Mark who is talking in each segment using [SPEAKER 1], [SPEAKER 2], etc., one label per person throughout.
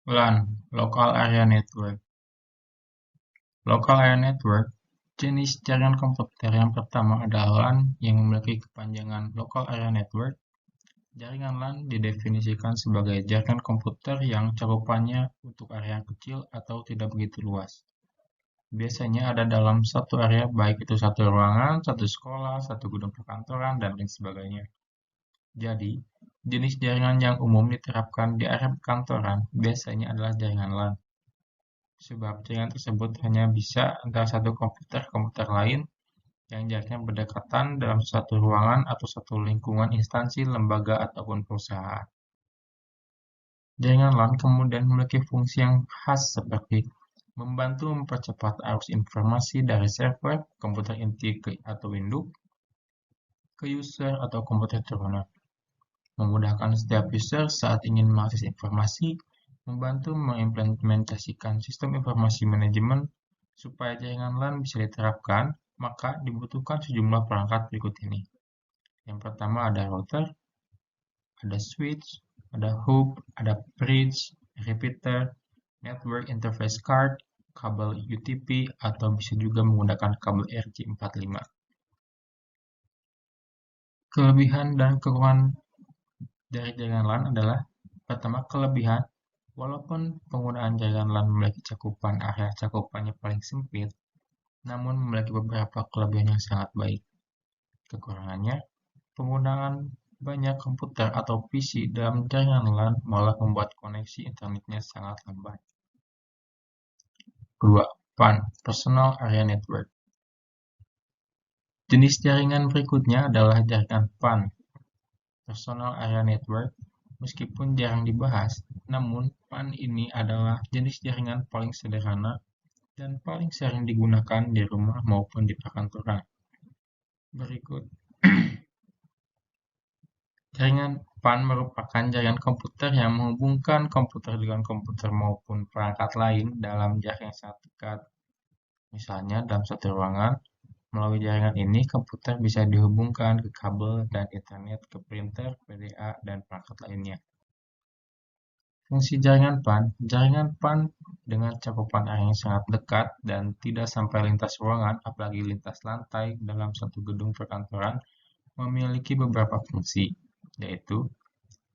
[SPEAKER 1] LAN, Local Area Network. Local Area Network, jenis jaringan komputer yang pertama adalah LAN yang memiliki kepanjangan Local Area Network. Jaringan LAN didefinisikan sebagai jaringan komputer yang cakupannya untuk area kecil atau tidak begitu luas. Biasanya ada dalam satu area, baik itu satu ruangan, satu sekolah, satu gedung perkantoran, dan lain sebagainya. Jadi, jenis jaringan yang umum diterapkan di area perkantoran biasanya adalah jaringan LAN. Sebab jaringan tersebut hanya bisa antara satu komputer ke komputer lain yang jaraknya berdekatan dalam satu ruangan atau satu lingkungan instansi, lembaga, ataupun perusahaan. Jaringan LAN kemudian memiliki fungsi yang khas seperti membantu mempercepat arus informasi dari server, komputer inti atau induk, ke user atau komputer turunan, memudahkan setiap user saat ingin mengakses informasi, membantu mengimplementasikan sistem informasi manajemen supaya jaringan LAN bisa diterapkan, maka dibutuhkan sejumlah perangkat berikut ini. Yang pertama ada router, ada switch, ada hub, ada bridge, repeater, network interface card, kabel UTP, atau bisa juga menggunakan kabel RJ45. Kelebihan dan kekurangan dari jaringan LAN adalah pertama, kelebihan. Walaupun penggunaan jaringan LAN memiliki cakupan area cakupannya paling sempit, namun memiliki beberapa kelebihan yang sangat baik. Kekurangannya, penggunaan banyak komputer atau PC dalam jaringan LAN malah membuat koneksi internetnya sangat lambat. Kedua, PAN, Personal Area Network. Jenis jaringan berikutnya adalah jaringan PAN, Personal Area Network. Meskipun jarang dibahas, namun PAN ini adalah jenis jaringan paling sederhana dan paling sering digunakan di rumah maupun di perkantoran. Berikut. Jaringan PAN merupakan jaringan komputer yang menghubungkan komputer dengan komputer maupun perangkat lain dalam jarak yang sangat dekat. Misalnya, dalam satu ruangan, melalui jaringan ini komputer bisa dihubungkan ke kabel dan internet ke printer, PDA, dan perangkat lainnya. Fungsi jaringan PAN dengan cakupan area yang sangat dekat dan tidak sampai lintas ruangan, apalagi lintas lantai dalam satu gedung perkantoran, memiliki beberapa fungsi, yaitu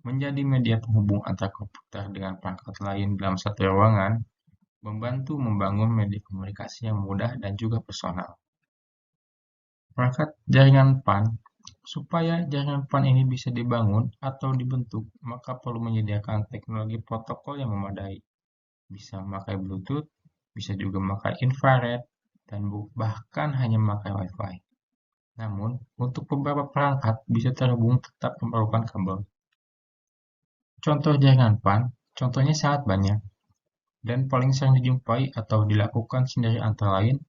[SPEAKER 1] menjadi media penghubung antar komputer dengan perangkat lain dalam satu ruangan, membantu membangun media komunikasi yang mudah dan juga personal. Perangkat jaringan PAN. Supaya jaringan PAN ini bisa dibangun atau dibentuk, maka perlu menyediakan teknologi protokol yang memadai. Bisa memakai Bluetooth, bisa juga memakai infrared, dan bahkan hanya memakai Wi-Fi. Namun, untuk beberapa perangkat bisa terhubung tetap memerlukan kabel. Contoh jaringan PAN, contohnya sangat banyak, dan paling sering dijumpai atau dilakukan sendiri antara lain.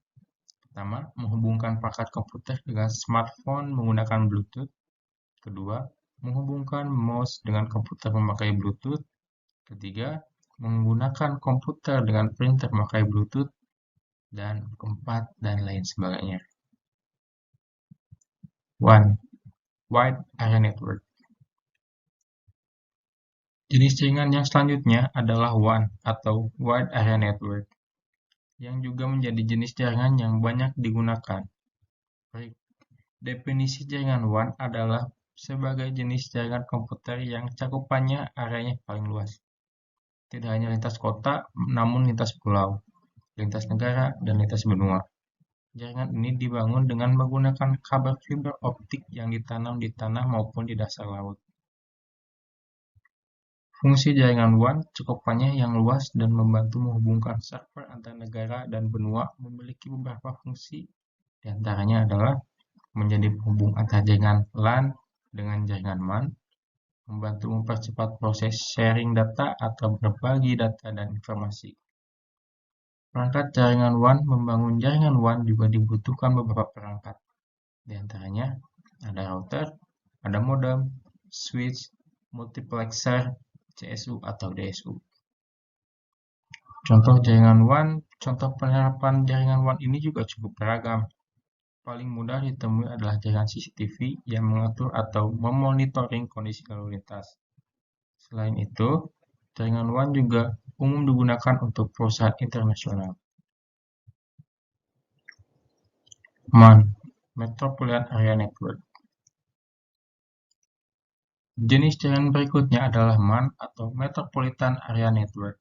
[SPEAKER 1] Pertama, menghubungkan perangkat komputer dengan smartphone menggunakan Bluetooth. Kedua, menghubungkan mouse dengan komputer memakai Bluetooth. Ketiga, menggunakan komputer dengan printer memakai Bluetooth. Dan keempat, dan lain sebagainya. 1. Wide Area Network. Jenis jaringan yang selanjutnya adalah WAN atau Wide Area Network, yang juga menjadi jenis jaringan yang banyak digunakan. Definisi jaringan WAN adalah sebagai jenis jaringan komputer yang cakupannya areanya paling luas. Tidak hanya lintas kota, namun lintas pulau, lintas negara, dan lintas benua. Jaringan ini dibangun dengan menggunakan kabel fiber optik yang ditanam di tanah maupun di dasar laut. Fungsi jaringan WAN cakupannya yang luas dan membantu menghubungkan server antar negara dan benua memiliki beberapa fungsi. Di antaranya adalah menjadi penghubung antar jaringan LAN dengan jaringan MAN, membantu mempercepat proses sharing data atau berbagi data dan informasi. Perangkat jaringan WAN membangun jaringan WAN juga dibutuhkan beberapa perangkat. Di antaranya ada router, ada modem, switch, multiplexer, CSU atau DSU. Contoh jaringan WAN, contoh penerapan jaringan WAN ini juga cukup beragam. Paling mudah ditemui adalah jaringan CCTV yang mengatur atau memonitoring kondisi lalu lintas. Selain itu, jaringan WAN juga umum digunakan untuk perusahaan internasional. MAN, Metropolitan Area Network. Jenis jaringan berikutnya adalah MAN atau Metropolitan Area Network.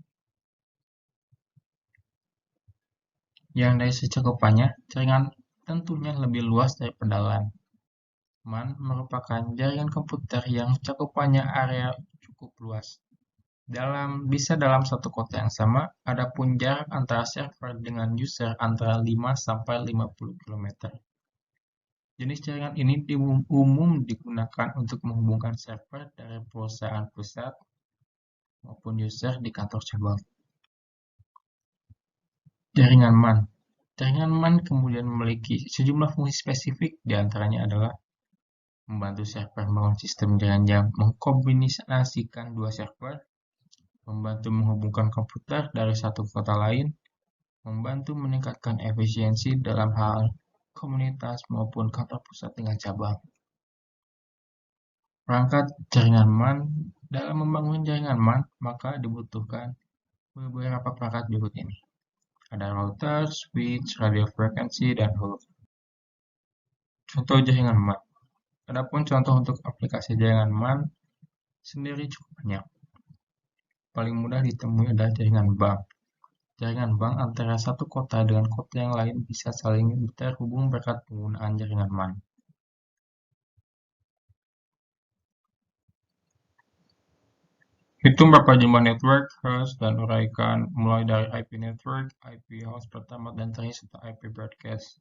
[SPEAKER 1] Yang dari cakupannya, jaringan tentunya lebih luas daripada LAN. MAN merupakan jaringan komputer yang cakupannya area cukup luas. Bisa dalam satu kota yang sama, adapun jarak antara server dengan user antara 5-50 km. Jenis jaringan ini umum digunakan untuk menghubungkan server dari perusahaan pusat maupun user di kantor cabang. Jaringan MAN. Jaringan MAN kemudian memiliki sejumlah fungsi spesifik, diantaranya adalah membantu server membangun sistem jaringan yang mengkombinasikan dua server, membantu menghubungkan komputer dari satu kota lain, membantu meningkatkan efisiensi dalam hal komunitas maupun kantor pusat dengan cabang. Perangkat jaringan MAN. Dalam membangun jaringan MAN, maka dibutuhkan beberapa perangkat berikut ini. Ada router, switch, radio frekuensi, dan host. Contoh jaringan MAN. Adapun contoh untuk aplikasi jaringan MAN sendiri cukup banyak. Paling mudah ditemui adalah jaringan bank. Jaringan bank antara satu kota dengan kota yang lain bisa saling terhubung berkat penggunaan jaringan MAN. Hitung berapa jumlah network, host, dan uraikan mulai dari IP network, IP host pertama, dan terakhir serta IP broadcast.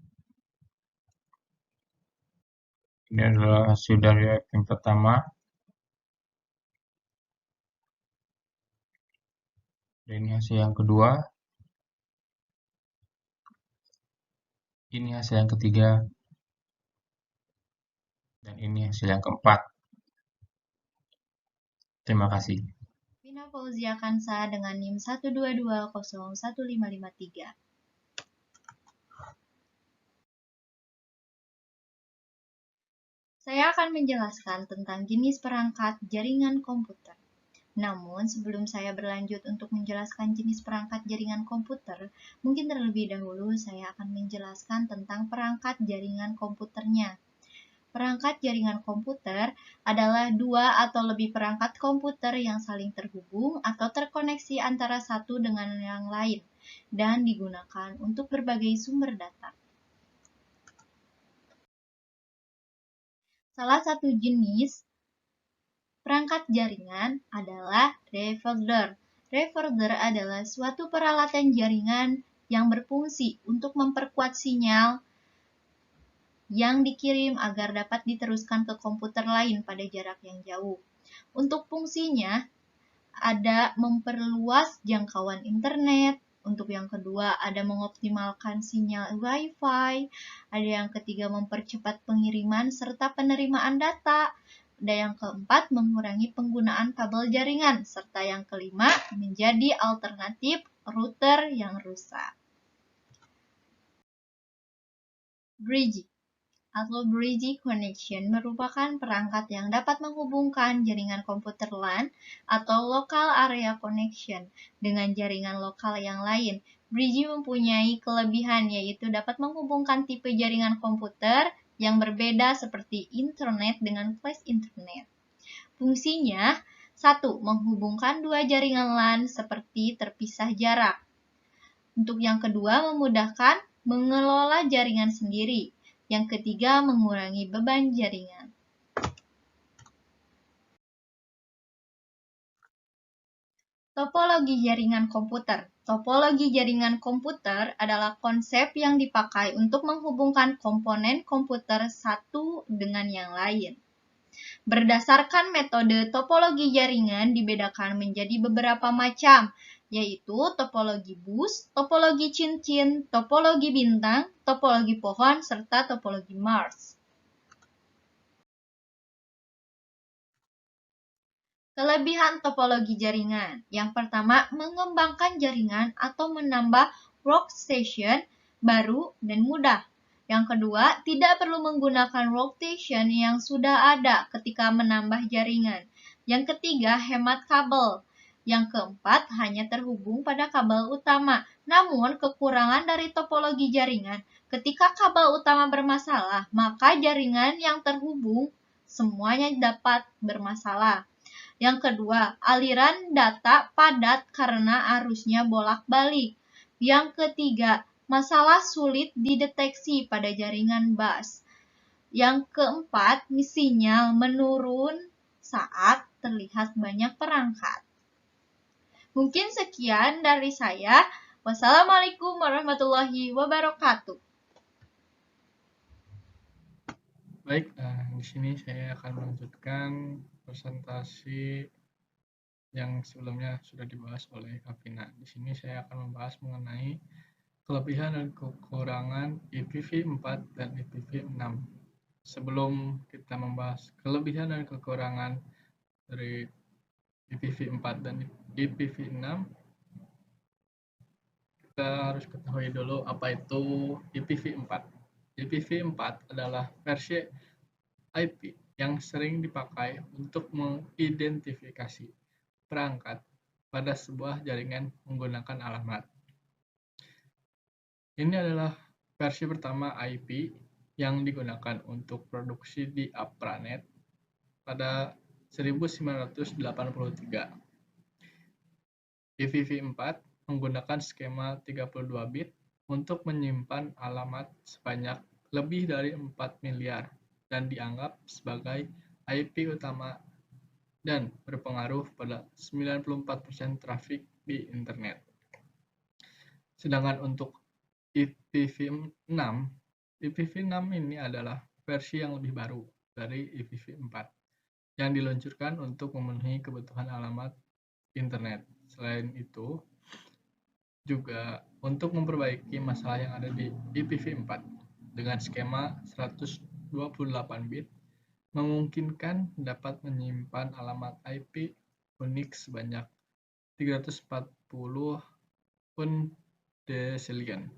[SPEAKER 1] Ini adalah hasil dari IP yang pertama. Dan ini hasil yang kedua. Ini hasil yang ketiga. Dan ini hasil yang keempat. Terima kasih.
[SPEAKER 2] Vina Fauzia Kansa dengan NIM 122011553. Saya akan menjelaskan tentang jenis perangkat jaringan komputer. Namun, sebelum saya berlanjut untuk menjelaskan jenis perangkat jaringan komputer, mungkin terlebih dahulu saya akan menjelaskan tentang perangkat jaringan komputernya. Perangkat jaringan komputer adalah dua atau lebih perangkat komputer yang saling terhubung atau terkoneksi antara satu dengan yang lain dan digunakan untuk berbagai sumber data. Salah satu jenis perangkat jaringan adalah recorder. Recorder adalah suatu peralatan jaringan yang berfungsi untuk memperkuat sinyal yang dikirim agar dapat diteruskan ke komputer lain pada jarak yang jauh. Untuk fungsinya, ada memperluas jangkauan internet. Untuk yang kedua, ada mengoptimalkan sinyal Wi-Fi. Ada yang ketiga, mempercepat pengiriman serta penerimaan data. Dan yang keempat, mengurangi penggunaan kabel jaringan. Serta yang kelima, menjadi alternatif router yang rusak. Bridge atau bridge connection merupakan perangkat yang dapat menghubungkan jaringan komputer LAN atau local area connection dengan jaringan lokal yang lain. Bridge mempunyai kelebihan yaitu dapat menghubungkan tipe jaringan komputer yang berbeda seperti internet dengan flash internet. Fungsinya, 1. Menghubungkan dua jaringan LAN seperti terpisah jarak. Untuk yang kedua, memudahkan mengelola jaringan sendiri. Yang ketiga, mengurangi beban jaringan. Topologi jaringan komputer. Topologi jaringan komputer adalah konsep yang dipakai untuk menghubungkan komponen komputer satu dengan yang lain. Berdasarkan metode topologi jaringan dibedakan menjadi beberapa macam, yaitu topologi bus, topologi cincin, topologi bintang, topologi pohon, serta topologi Mars. Kelebihan topologi jaringan. Yang pertama, mengembangkan jaringan atau menambah workstation baru dan mudah. Yang kedua, tidak perlu menggunakan workstation yang sudah ada ketika menambah jaringan. Yang ketiga, hemat kabel. Yang keempat, hanya terhubung pada kabel utama. Namun, kekurangan dari topologi jaringan, ketika kabel utama bermasalah, maka jaringan yang terhubung semuanya dapat bermasalah. Yang kedua, aliran data padat karena arusnya bolak-balik. Yang ketiga, masalah sulit dideteksi pada jaringan bus. Yang keempat, sinyal menurun saat terlihat banyak perangkat. Mungkin sekian dari saya. Wassalamualaikum warahmatullahi wabarakatuh.
[SPEAKER 3] Baik, di sini saya akan melanjutkan presentasi yang sebelumnya sudah dibahas oleh Kavina. Di sini saya akan membahas mengenai kelebihan dan kekurangan IPv 4 dan IPv 6. Sebelum kita membahas kelebihan dan kekurangan dari IPv 4 dan IPv 6, kita harus ketahui dulu apa itu IPv 4. IPv 4 adalah versi IP yang sering dipakai untuk mengidentifikasi perangkat pada sebuah jaringan menggunakan alamat. Ini adalah versi pertama IP yang digunakan untuk produksi di Apranet pada 1983. IPv4 menggunakan skema 32 bit untuk menyimpan alamat sebanyak lebih dari 4 miliar dan dianggap sebagai IP utama dan berpengaruh pada 94% trafik di internet. Sedangkan untuk IPv6, IPv6 ini adalah versi yang lebih baru dari IPv4 yang diluncurkan untuk memenuhi kebutuhan alamat internet. Selain itu, juga untuk memperbaiki masalah yang ada di IPv4 dengan skema 128 bit memungkinkan dapat menyimpan alamat IP unik sebanyak 340 undecillion.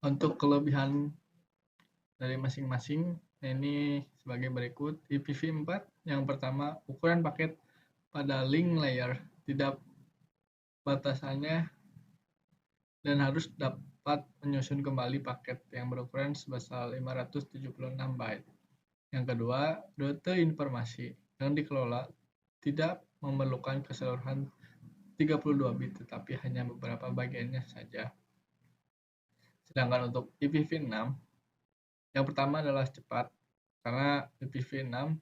[SPEAKER 3] Untuk kelebihan dari masing-masing ini sebagai berikut. IPv4 yang pertama, ukuran paket pada link layer tidak batasannya dan harus dapat menyusun kembali paket yang berukuran sebesar 576 byte. Yang kedua, rute informasi yang dikelola tidak memerlukan keseluruhan 32 bit tetapi hanya beberapa bagiannya saja. Sedangkan untuk IPv6 yang pertama adalah cepat, karena IPv6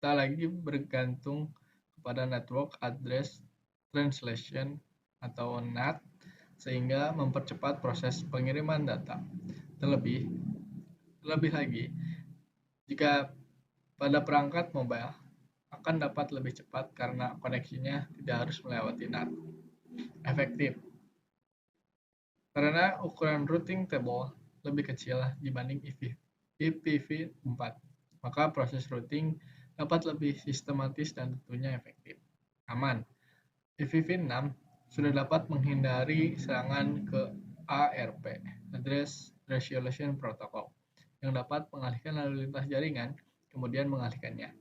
[SPEAKER 3] tak lagi bergantung kepada Network Address Translation atau NAT, sehingga mempercepat proses pengiriman data. Terlebih lagi, jika pada perangkat mobile akan dapat lebih cepat karena koneksinya tidak harus melewati NAT. Efektif, karena ukuran routing table lebih kecil dibanding IPv4, maka proses routing dapat lebih sistematis dan tentunya efektif. Aman, IPv6 sudah dapat menghindari serangan ke ARP, Address Resolution Protocol, yang dapat mengalihkan lalu lintas jaringan, kemudian mengalihkannya.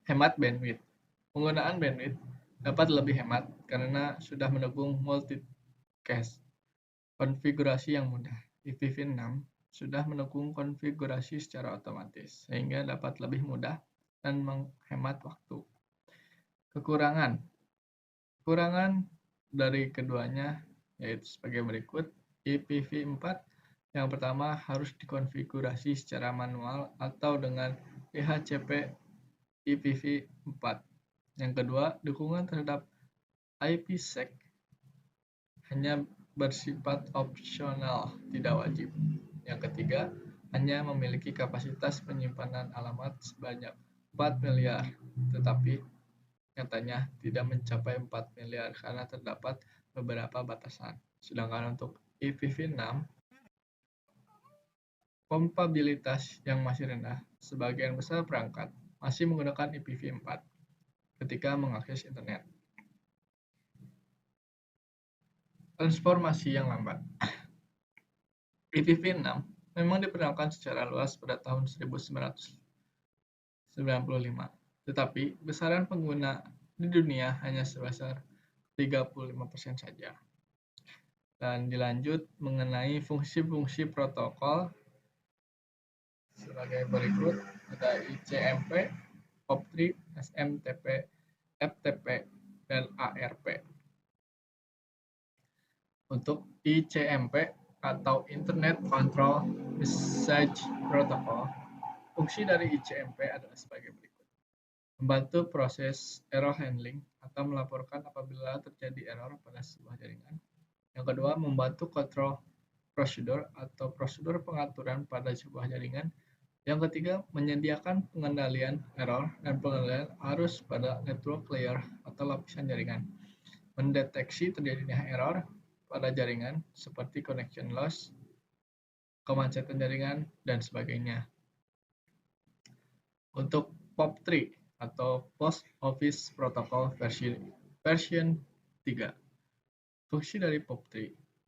[SPEAKER 3] Hemat bandwidth. Penggunaan bandwidth dapat lebih hemat karena sudah mendukung multicast. Konfigurasi yang mudah. IPv6 sudah mendukung konfigurasi secara otomatis, sehingga dapat lebih mudah dan menghemat waktu. Kekurangan dari keduanya yaitu sebagai berikut. IPv4 yang pertama harus dikonfigurasi secara manual atau dengan DHCP IPv4. Yang kedua, dukungan terhadap IPsec hanya bersifat opsional, tidak wajib. Yang ketiga, hanya memiliki kapasitas penyimpanan alamat sebanyak 4 miliar, tetapi nyatanya tidak mencapai 4 miliar karena terdapat beberapa batasan. Sedangkan untuk IPv6, kompatibilitas yang masih rendah, sebagian besar perangkat masih menggunakan IPv4 ketika mengakses internet. Transformasi yang lambat. IPv6 memang diperkenalkan secara luas pada tahun 1995, tetapi besaran pengguna di dunia hanya sebesar 35% saja. Dan dilanjut mengenai fungsi-fungsi protokol sebagai berikut, ada ICMP, POP3, SMTP, FTP, dan ARP. Untuk ICMP atau Internet Control Message Protocol, fungsi dari ICMP adalah sebagai berikut. Membantu proses error handling atau melaporkan apabila terjadi error pada sebuah jaringan. Yang kedua, membantu control procedure atau prosedur pengaturan pada sebuah jaringan. Yang ketiga, menyediakan pengendalian error dan pengendalian arus pada network layer atau lapisan jaringan. Mendeteksi terjadinya error pada jaringan seperti connection loss, kemacetan jaringan, dan sebagainya. Untuk POP3 atau Post Office Protocol version 3. Fungsi dari POP3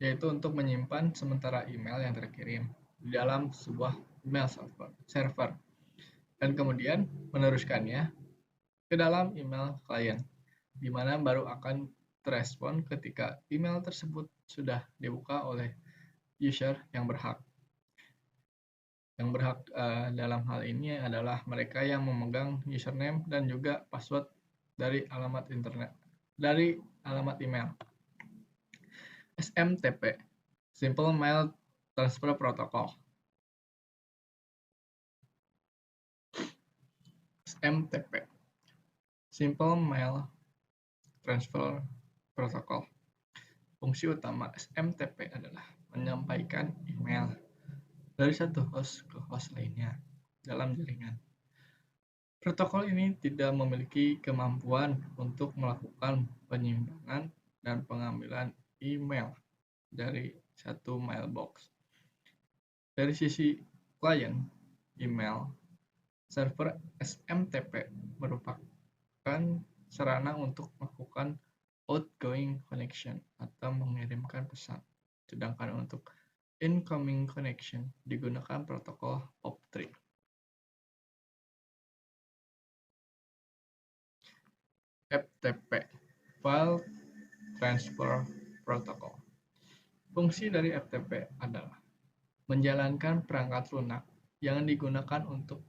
[SPEAKER 3] yaitu untuk menyimpan sementara email yang terkirim di dalam sebuah email server dan kemudian meneruskannya ke dalam email klien, di mana baru akan terespon ketika email tersebut sudah dibuka oleh user yang berhak. Yang berhak dalam hal ini adalah mereka yang memegang username dan juga password dari alamat internet, dari alamat email. SMTP, Simple Mail Transfer Protocol. SMTP, Simple Mail Transfer Protocol. Fungsi utama SMTP adalah menyampaikan email dari satu host ke host lainnya dalam jaringan. Protokol ini tidak memiliki kemampuan untuk melakukan penyimpangan dan pengambilan email dari satu mailbox. Dari sisi klien email, server SMTP merupakan sarana untuk melakukan outgoing connection atau mengirimkan pesan. Sedangkan untuk incoming connection digunakan protokol POP3. FTP, File Transfer Protocol. Fungsi dari FTP adalah menjalankan perangkat lunak yang digunakan untuk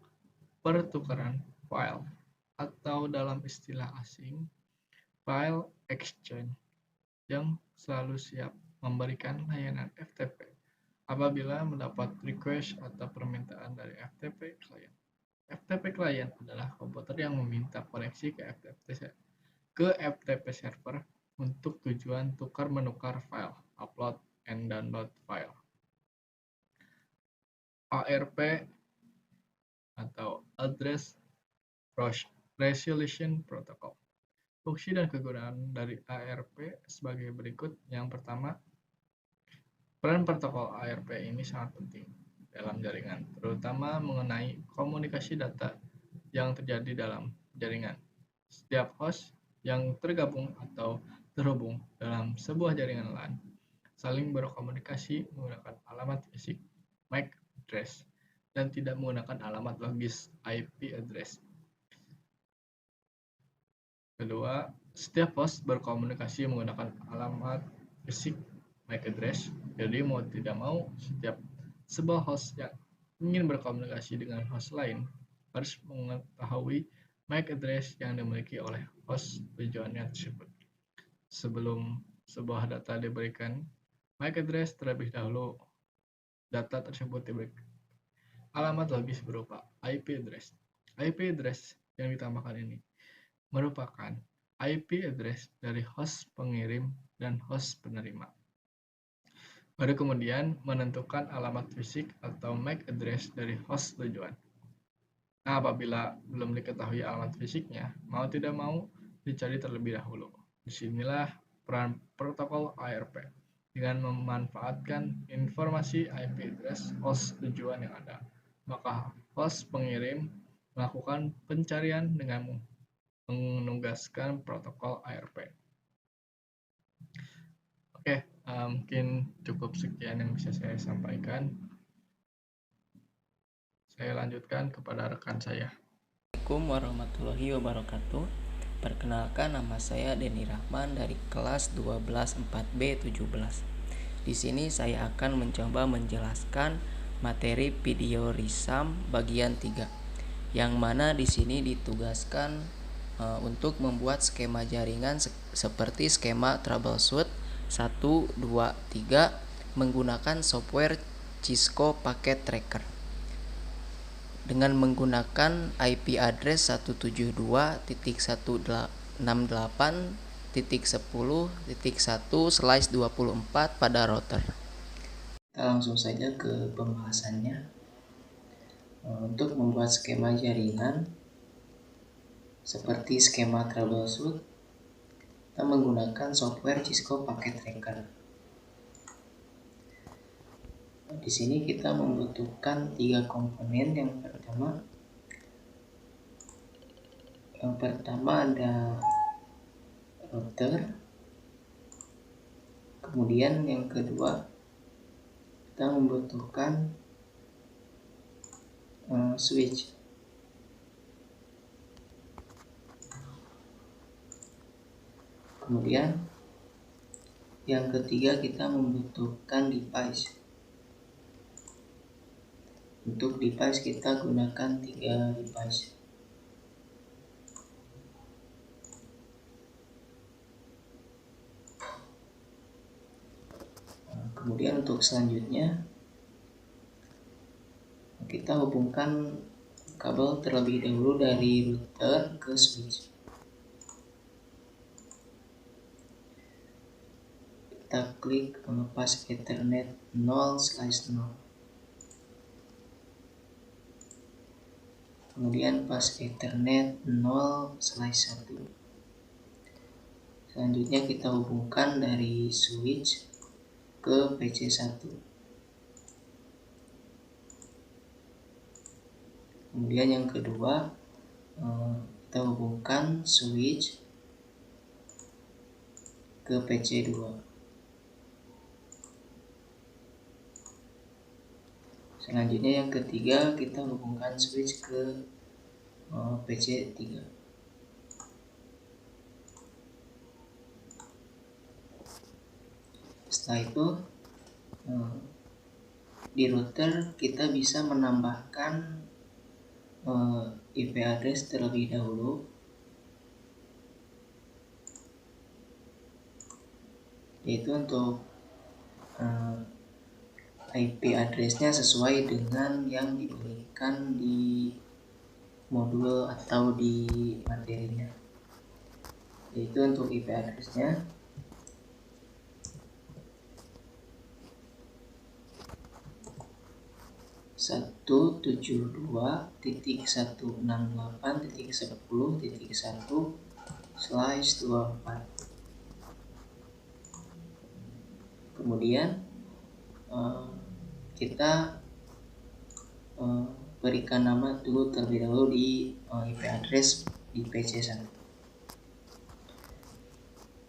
[SPEAKER 3] pertukaran file atau dalam istilah asing, file exchange, yang selalu siap memberikan layanan FTP apabila mendapat request atau permintaan dari FTP client. FTP client adalah komputer yang meminta koneksi ke FTP server untuk tujuan tukar-menukar file, upload and download file. ARP atau Address Resolution Protocol. Fungsi dan kegunaan dari ARP sebagai berikut. Yang pertama, peran protokol ARP ini sangat penting dalam jaringan, terutama mengenai komunikasi data yang terjadi dalam jaringan. Setiap host yang tergabung atau terhubung dalam sebuah jaringan LAN saling berkomunikasi menggunakan alamat fisik MAC address dan tidak menggunakan alamat logis IP address. Kedua, setiap host berkomunikasi menggunakan alamat fisik MAC address. Jadi mau tidak mau, setiap sebuah host yang ingin berkomunikasi dengan host lain harus mengetahui MAC address yang dimiliki oleh host tujuannya tersebut. Sebelum sebuah data diberikan MAC address, terlebih dahulu data tersebut diberikan alamat logis berupa IP address. IP address yang ditambahkan ini merupakan IP address dari host pengirim dan host penerima. Baru kemudian menentukan alamat fisik atau MAC address dari host tujuan. Nah, apabila belum diketahui alamat fisiknya, mau tidak mau dicari terlebih dahulu. Disinilah peran protokol ARP dengan memanfaatkan informasi IP address host tujuan yang ada. Maka host pengirim melakukan pencarian dengan menugaskan protokol ARP. Oke, mungkin cukup sekian yang bisa saya sampaikan. Saya lanjutkan kepada rekan saya.
[SPEAKER 4] Assalamualaikum warahmatullahi wabarakatuh. Perkenalkan, nama saya Denny Rahman dari kelas 12 4B 17. Di sini saya akan mencoba menjelaskan materi video risam bagian 3, yang mana di sini ditugaskan untuk membuat skema jaringan seperti skema troubleshoot 1, 2, 3 menggunakan software Cisco Packet Tracker dengan menggunakan IP address 172.168.10.1/24 pada router. Kita langsung saja ke pembahasannya. Untuk membuat skema jaringan seperti skema troubleshoot, kita menggunakan software Cisco Packet Tracker. Di sini kita membutuhkan 3 komponen. Yang pertama ada router. Kemudian yang kedua kita membutuhkan switch. Kemudian yang ketiga kita membutuhkan device. Untuk device kita gunakan 3 device. Kemudian untuk selanjutnya kita hubungkan kabel terlebih dahulu dari router ke switch. Kita klik pas Ethernet 0/0. Kemudian pas Ethernet 0/1. Selanjutnya kita hubungkan dari switch ke PC1. Kemudian yang kedua kita hubungkan switch ke PC2. Selanjutnya yang ketiga kita hubungkan switch ke PC3. Setelah itu di router kita bisa menambahkan IP address terlebih dahulu. Yaitu untuk IP address-nya sesuai dengan yang diberikan di modul atau di materinya. Yaitu untuk IP address-nya 172.168.10.1/24. Kemudian kita berikan nama dulu terlebih dahulu di IP address di PC1.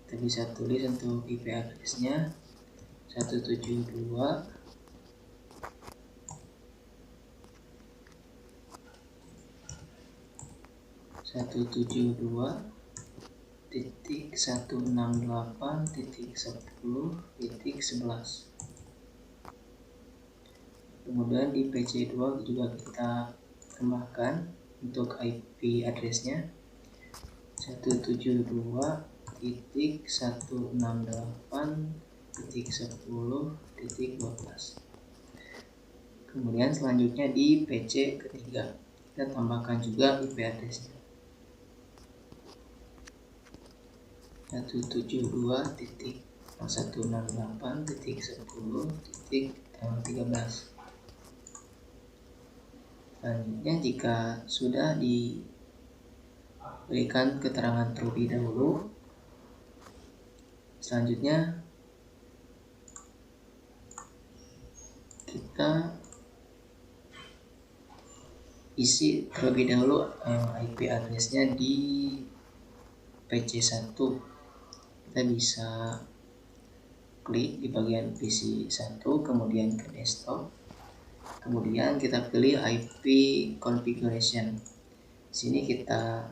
[SPEAKER 4] Kita bisa tulis untuk IP address-nya 172.168.10.11. Kemudian di PC2 juga kita tambahkan untuk IP address-nya 172.168.10.12. Kemudian selanjutnya di PC ketiga kita tambahkan juga IP address-nya 172.168.10.13. Selanjutnya jika sudah diberikan keterangan terlebih dahulu, selanjutnya kita isi terlebih dahulu IP address-nya di PC1. Kita bisa klik di bagian PC1, kemudian ke desktop. Kemudian kita pilih IP configuration. Sini kita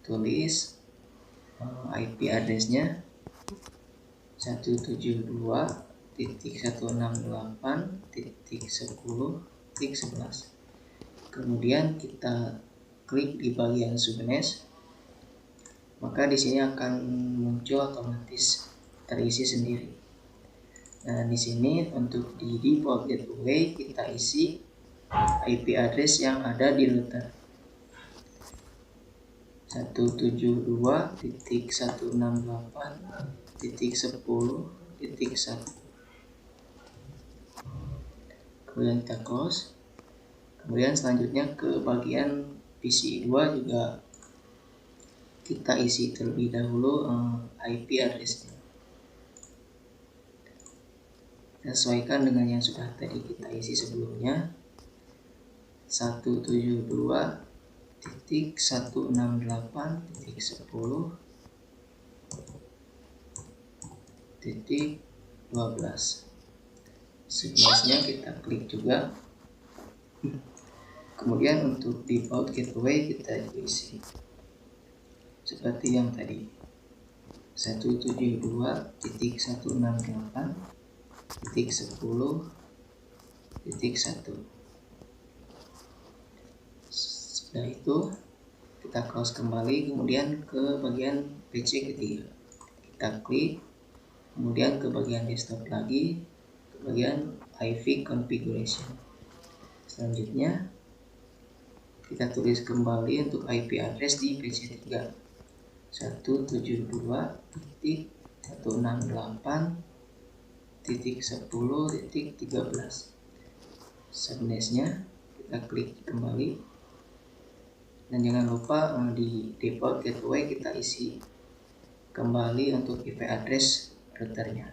[SPEAKER 4] tulis IP address-nya 172.168.10.11. Kemudian kita klik di bagian subnest, maka di sini akan muncul otomatis terisi sendiri. Nah, di sini untuk di default gateway kita isi IP address yang ada di router 172.168.10.1. Kemudian kita close. Kemudian selanjutnya ke bagian PC 2 juga kita isi terlebih dahulu IP address-nya. Sesuaikan dengan yang sudah tadi kita isi sebelumnya, 172.168.10.12. Subnestnya kita klik juga. Kemudian untuk default gateway kita isi seperti yang tadi, 172.168.10.1. Setelah itu kita close kembali, kemudian ke bagian PC ketiga kita klik, kemudian ke bagian desktop lagi, ke bagian IV configuration. Selanjutnya kita tulis kembali untuk IP address di PC 3, 172.168.10.13. Subnestnya kita klik kembali, dan jangan lupa di default gateway kita isi kembali untuk IP address routernya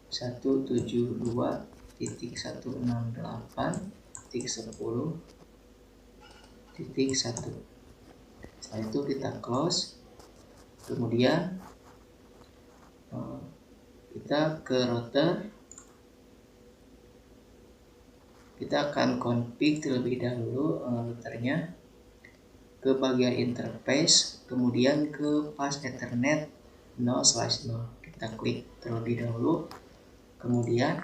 [SPEAKER 4] 172.168.10.1. Setelah itu kita close. Kemudian kita ke router, kita akan config terlebih dahulu routernya ke bagian interface, kemudian ke fast ethernet 0/0. Kita klik terlebih dahulu, kemudian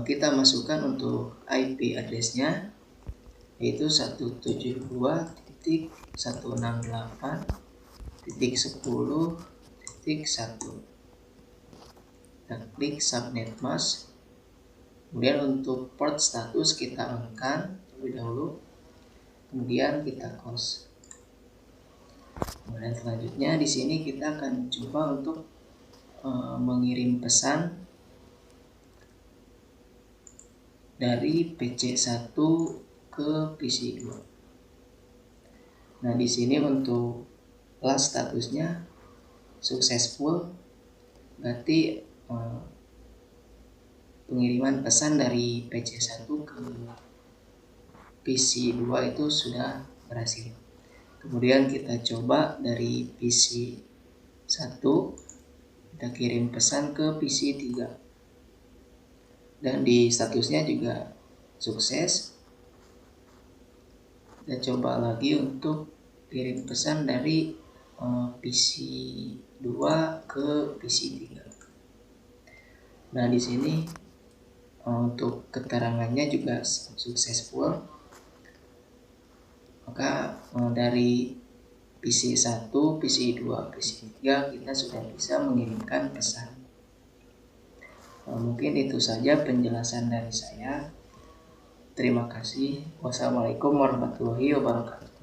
[SPEAKER 4] kita masukkan untuk IP address-nya yaitu 172.168.10.1. Kita klik subnet mask. Kemudian untuk port status kita on-kan terlebih dahulu, kemudian kita close. Kemudian selanjutnya di sini kita akan coba untuk mengirim pesan dari PC 1 ke PC 2. Nah, di sini untuk last statusnya successful, berarti pengiriman pesan dari PC 1 ke PC 2 itu sudah berhasil. Kemudian kita coba dari PC 1 kita kirim pesan ke PC 3, dan di statusnya juga sukses. Kita coba lagi untuk kirim pesan dari PC 2 ke PC 3. Nah, di sini untuk keterangannya juga successful. Maka dari PC 1, PC 2, PC 3 kita sudah bisa mengirimkan pesan. Mungkin itu saja penjelasan dari saya. Terima kasih. Wassalamualaikum warahmatullahi wabarakatuh.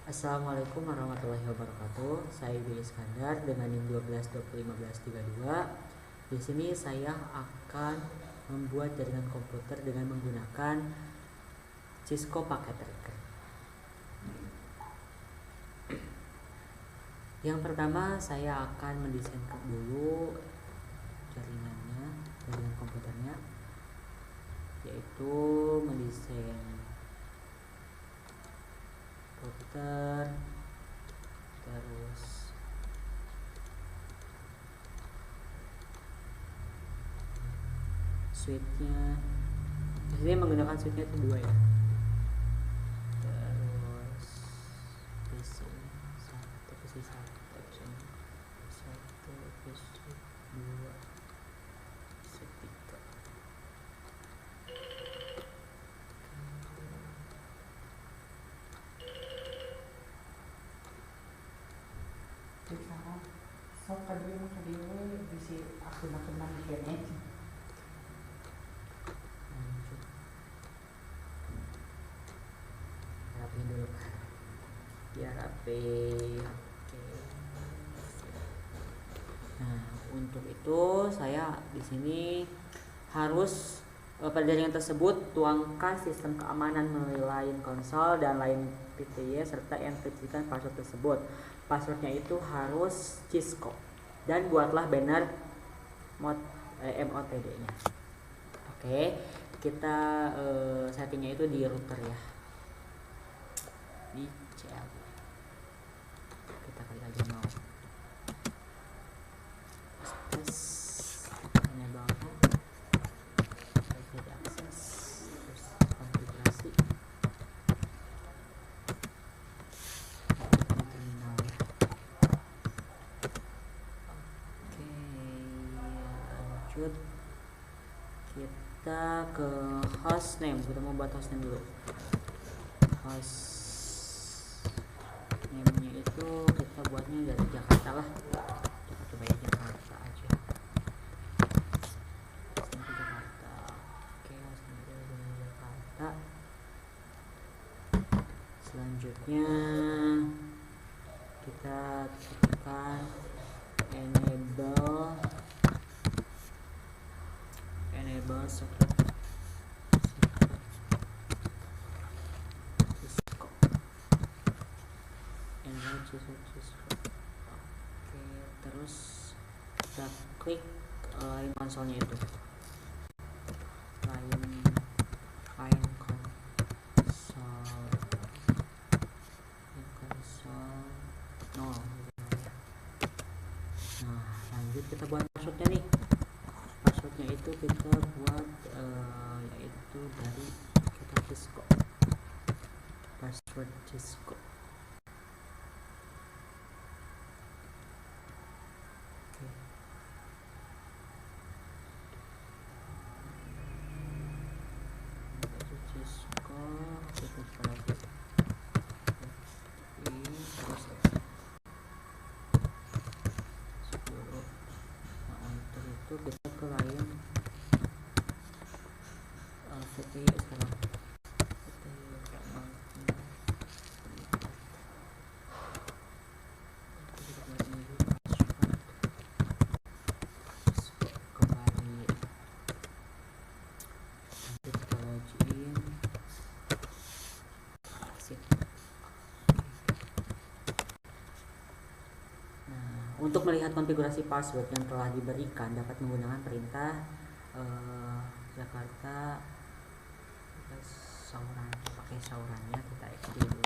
[SPEAKER 5] Assalamualaikum warahmatullahi wabarakatuh. Saya Billy Iskandar dengan NIM 12201532. Di sini saya akan membuat jaringan komputer dengan menggunakan Cisco Packet Tracker. Yang pertama saya akan mendesain dulu jaringan komputernya, yaitu mendesain komputer, terus switch-nya. Jadi menggunakan switch-nya itu 2 ya. Terus PC. secara sok kadeu bisi akun-akunan kene. Lanjut. Rapiin dulu. Biar rapi. Oke. Nah, untuk itu saya di sini harus pada jaringan tersebut tuangkan sistem keamanan melalui line konsol dan line PTY serta enkripsikan password tersebut. Passwordnya itu harus Cisco dan buatlah banner MOTD-nya. Oke, kita settingnya itu di router ya, di CL. Kita klik aja mau tes enable private access, terus konfigurasi di terminal ya. Oke, lanjut kita ke hostname. Kita mau buat hostname dulu. Hostname-nya itu kita buatnya dari Jakarta lah. Kita coba ya Jakarta aja. Hostname ke Jakarta. Oke, hostname dari Jakarta. Selanjutnya kita tekan enable secret Cisco. Enable Cisco. Oke, terus kita klik line konsolnya itu. Line konsol 0. Nah, lanjut kita buat passwordnya nih. Passwordnya itu kita buat yaitu dari kita Cisco. Password Cisco. Oke. Cisco kita lagi ini terus 10. Nah, untuk itu kita ke line VTY sekarang. Untuk melihat konfigurasi password yang telah diberikan dapat menggunakan perintah Jakarta sauran. Pakai saurannya kita exit dulu.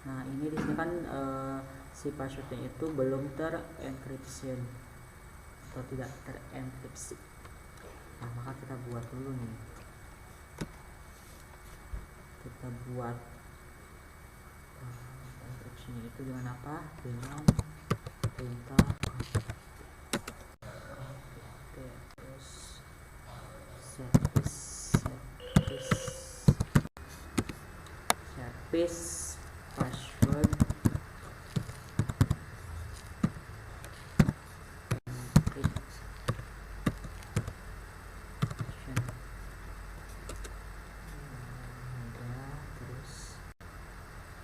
[SPEAKER 5] Nah, ini di sini kan si passwordnya itu belum terencryption atau tidak terenkripsi. Nah, maka kita buat dulu nih. Kita buat enkripsinya itu dengan apa? Dengan perintah terus service password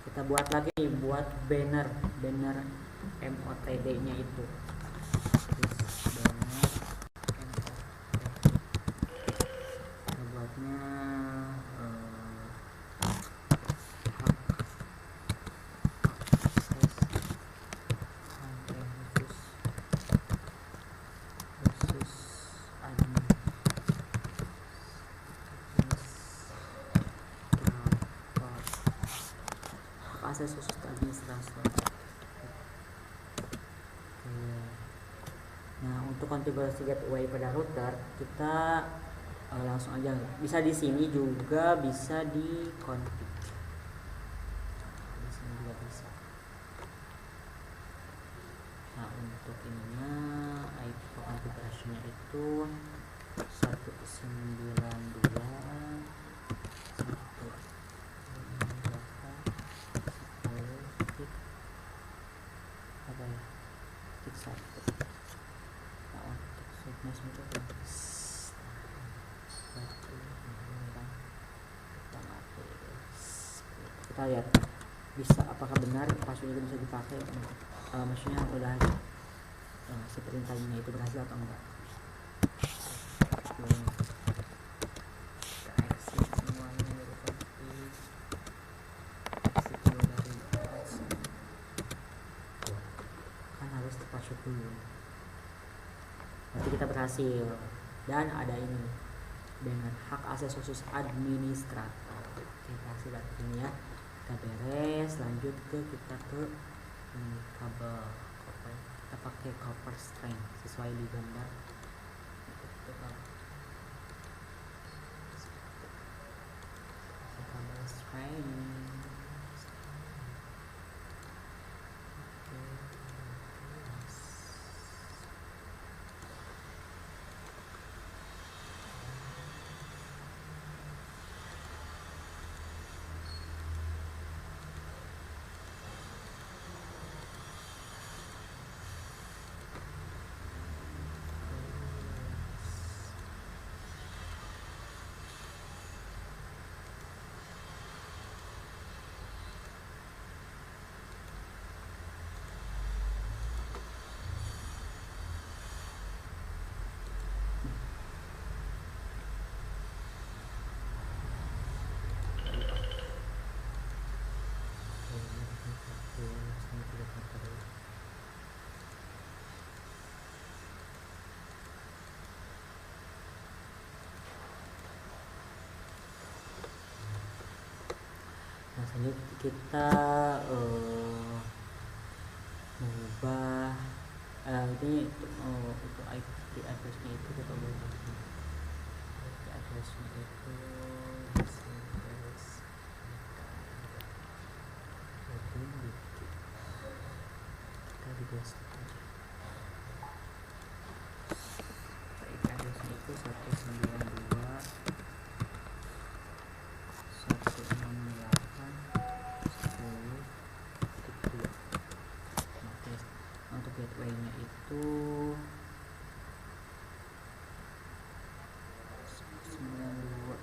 [SPEAKER 5] kita buat lagi, buat banner MOTD nya itu. Kita buatnya akses khusus administrasi. Nah, untuk konfigurasi gateway pada router kita langsung aja, bisa di sini juga bisa di config. Di sini juga bisa. Nah untuk ininya IP configuration-nya itu 192 apa ya, tik 1. Nah untuk subnes itu kita lihat bisa apakah benar password itu bisa dipakai, maksudnya udah si perintahnya itu berhasil atau enggak. Kita exit semuanya dari config, exit dulu dari kan harus password dulu, berarti kita berhasil. Dan ada ini dengan hak akses khusus administrator. Oke, berhasil dari ini ya. Kita beres, lanjut kita ke kabel copper. Kita pakai copper string sesuai di gambar. Kabel string. Nah selanjutnya kita mengubah ini untuk IP address-nya itu kita ubah. IP address-nya itu kita di desktop aja. IP address-nya itu 192 untuk gateway-nya itu 92.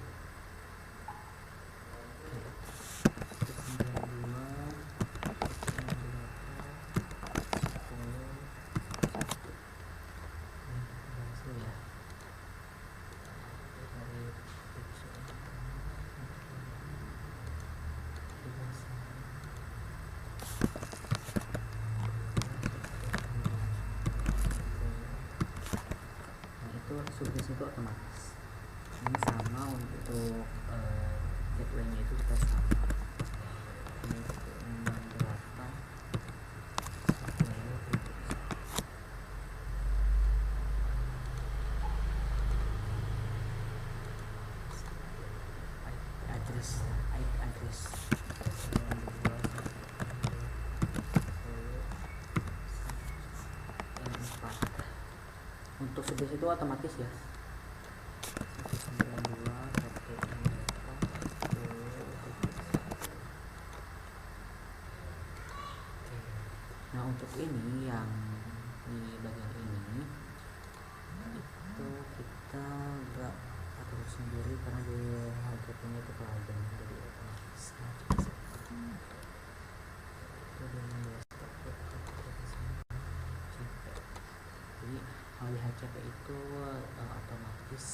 [SPEAKER 5] Subnis itu otomatis. Ini sama untuk gateway-nya itu kita sama. Ini 68 IP address untuk subnis itu otomatis ya. 192 Nah untuk ini yang di bagian ini itu kita enggak atur sendiri karena di hardware-nya itu plugin, jadi otomatis itu dengan desktop. Jadi kalau di HCP itu otomatis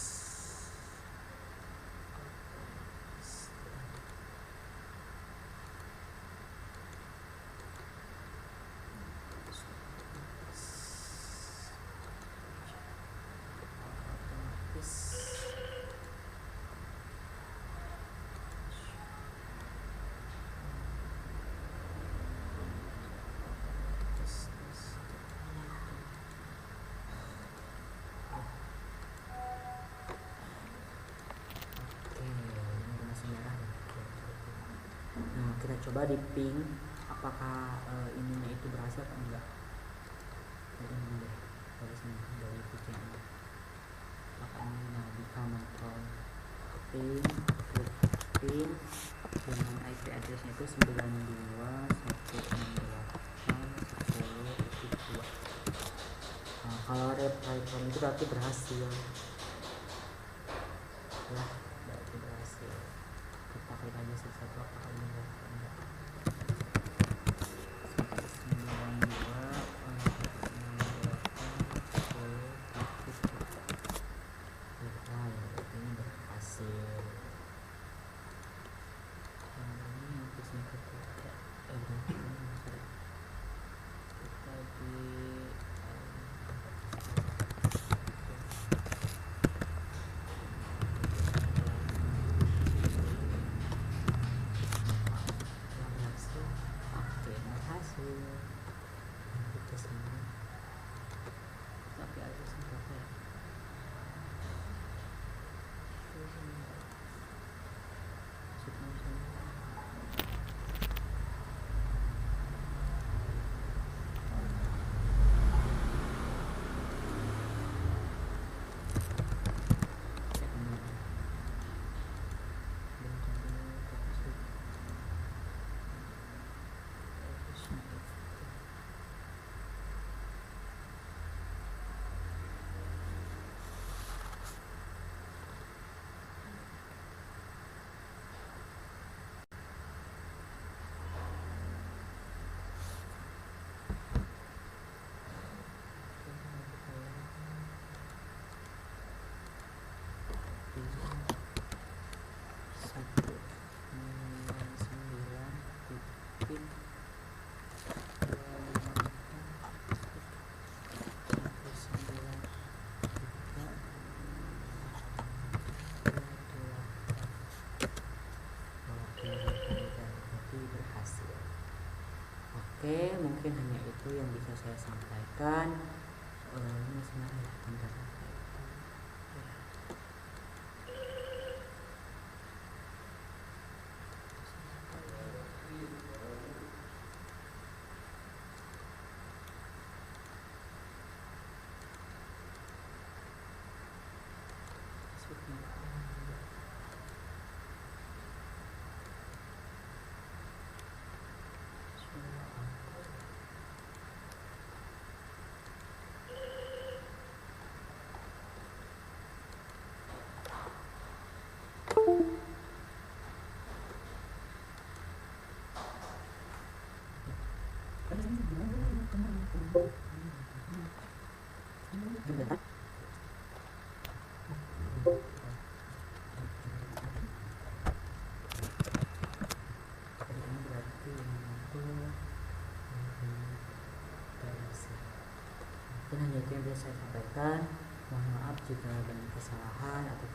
[SPEAKER 5] kita coba di ping apakah ininya itu berhasil atau enggak. dari VPN. Makanya bisa kontrol ping dengan IP addressnya itu 92.168.10.2. Nah, kalau reply from itu berarti berhasil ya, berarti berhasil. Kita klik aja satu-satu apakah ini berhasil enggak. 92.168.10.2 reply, ini berhasil. Oke, mungkin hanya itu yang bisa saya sampaikan. Ini sebenarnya bentar. Mungkin hanya itu yang bisa saya sampaikan. Mohon maaf jika ada kesalahan atau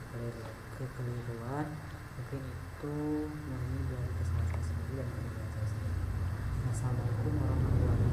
[SPEAKER 5] kekeliruan. Mungkin itu murni dari kesalahan saya sendiri dan kekeliruan saya sendiri. Wassalamualaikum warahmatullahi wabarakatuh.